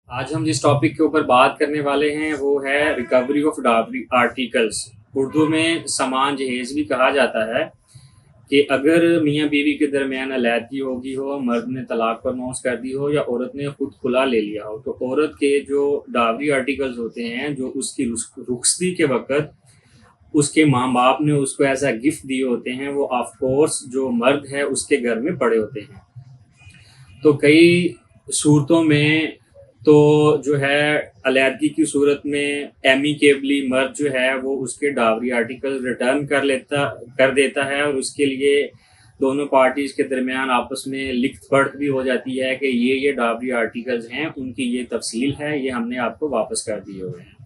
آج ہم جس ٹاپک کے اوپر بات کرنے والے ہیں وہ ہے recovery of dowry articles. Urdu میں سامان جہیز بھی کہا جاتا ہے کہ اگر میاں بیوی کے درمیان علیحدگی ہوگی ہو، مرد نے طلاق پرنونس کر دی ہو یا عورت نے خود خلا لے لیا ہو، تو عورت کے جو ڈاوری آرٹیکلز ہوتے ہیں، جو اس کی رخصتی کے وقت اس کے ماں باپ نے اس کو ایز اے گفٹ دیے ہوتے ہیں، وہ آف کورس جو مرد ہے اس کے گھر میں پڑے ہوتے ہیں. تو کئی صورتوں میں تو جو ہے علیحدگی کی صورت میں ایمیکیبلی مرد جو ہے وہ اس کے ڈاوری آرٹیکل ریٹرن کر دیتا ہے، اور اس کے لیے دونوں پارٹیز کے درمیان آپس میں لکھ پڑھ بھی ہو جاتی ہے کہ یہ ڈاوری آرٹیکلز ہیں، ان کی یہ تفصیل ہے، یہ ہم نے آپ کو واپس کر دیے ہوئے ہیں.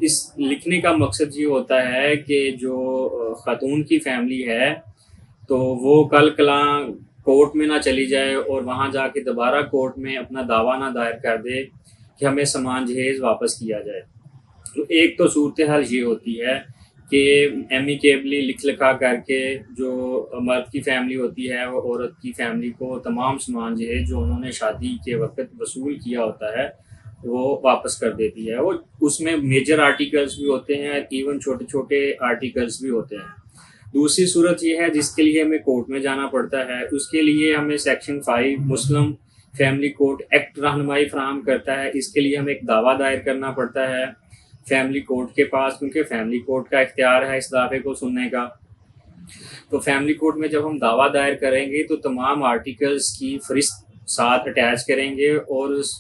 اس لکھنے کا مقصد یہ ہوتا ہے کہ جو خاتون کی فیملی ہے تو وہ کل کلاں کورٹ میں نہ چلی جائے اور وہاں جا کے دوبارہ کورٹ میں اپنا دعویٰ نہ دائر کر دے کہ ہمیں سامان جہیز واپس کیا جائے. تو ایک تو صورتحال یہ ہوتی ہے کہ ایمیکیبلی لکھ لکھا کر کے جو مرد کی فیملی ہوتی ہے وہ عورت کی فیملی کو تمام سامان جہیز جو انہوں نے شادی کے وقت وصول کیا ہوتا ہے وہ واپس کر دیتی ہے. وہ اس میں میجر آرٹیکلز بھی ہوتے ہیں، ایون چھوٹے چھوٹے آرٹیکلز بھی ہوتے ہیں. دوسری صورت یہ ہے جس کے لیے ہمیں کورٹ میں جانا پڑتا ہے، اس کے لیے ہمیں section 5 Muslim family court act رہنمائی فراہم کرتا ہے. اس کے لیے ہمیں ایک دعویٰ دائر کرنا پڑتا ہے فیملی کورٹ کے پاس، کیونکہ فیملی کورٹ کا اختیار ہے اس دعوے کو سننے کا. تو فیملی کورٹ میں جب ہم دعویٰ دائر کریں گے تو تمام آرٹیکلز کی فہرست ساتھ اٹیچ کریں گے، اور اس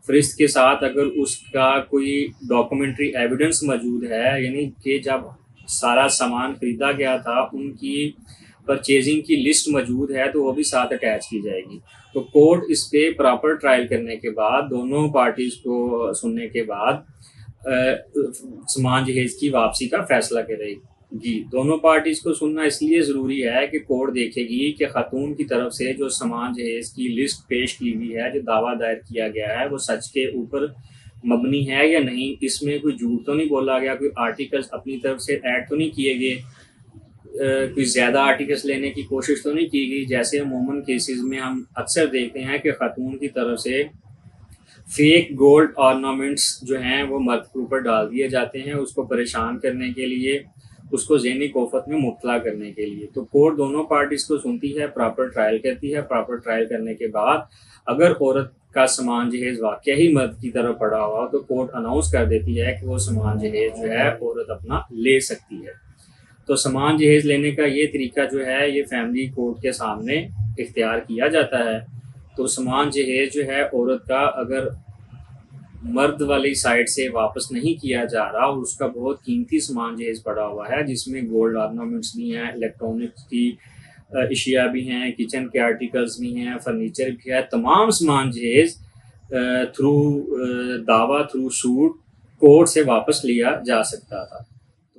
فہرست کے ساتھ اگر اس کا کوئی ڈاکومنٹری ایویڈنس موجود ہے، یعنی کہ جب سارا سامان خریدا گیا تھا ان کی پرچیزنگ کی لسٹ موجود ہے تو وہ بھی ساتھ اٹیچ کی جائے گی. تو کورٹ اس پہ پراپر ٹرائل کرنے کے بعد، دونوں پارٹیز کو سننے کے بعد سامان جہیز کی واپسی کا فیصلہ کرے گی. دونوں پارٹیز کو سننا اس لیے ضروری ہے کہ کورٹ دیکھے گی کہ خاتون کی طرف سے جو سامان جہیز کی لسٹ پیش کی ہوئی ہے، جو دعویٰ دائر کیا گیا ہے، وہ سچ کے اوپر مبنی ہے یا نہیں. اس میں کوئی جھوٹ تو نہیں بولا گیا، کوئی آرٹیکلز اپنی طرف سے ایڈ تو نہیں کیے گئے، کوئی زیادہ آرٹیکلز لینے کی کوشش تو نہیں کی گئی. جیسے عموماً کیسز میں ہم اکثر دیکھتے ہیں کہ خاتون کی طرف سے فیک گولڈ آرنامنٹس جو ہیں وہ مرد کے اوپر ڈال دیے جاتے ہیں، اس کو پریشان کرنے کے لیے، اس کو ذہنی کوفت میں مبتلا کرنے کے لیے. تو کورٹ دونوں پارٹیز کو سنتی ہے، پراپر ٹرائل کرتی ہے. پراپر ٹرائل کرنے کے بعد اگر عورت کا سامان جہیز واقعہ ہی مرد کی طرف پڑا ہوا تو کورٹ اناؤنس کر دیتی ہے کہ وہ سامان جہیز جو ہے عورت اپنا لے سکتی ہے. تو سامان جہیز لینے کا یہ طریقہ جو ہے یہ فیملی کورٹ کے سامنے اختیار کیا جاتا ہے. تو سامان جہیز جو ہے عورت کا اگر مرد والی سائڈ سے واپس نہیں کیا جا رہا اور اس کا بہت قیمتی سامان جہیز پڑا ہوا ہے، جس میں گولڈ آرنامنٹس بھی ہیں، الیکٹرانکس کی اشیاء بھی ہیں، کچن کے آرٹیکلز بھی ہیں، فرنیچر بھی ہے، تمام سامان جہیز تھرو دعویٰ، تھرو سوٹ کورٹ سے واپس لیا جا سکتا تھا.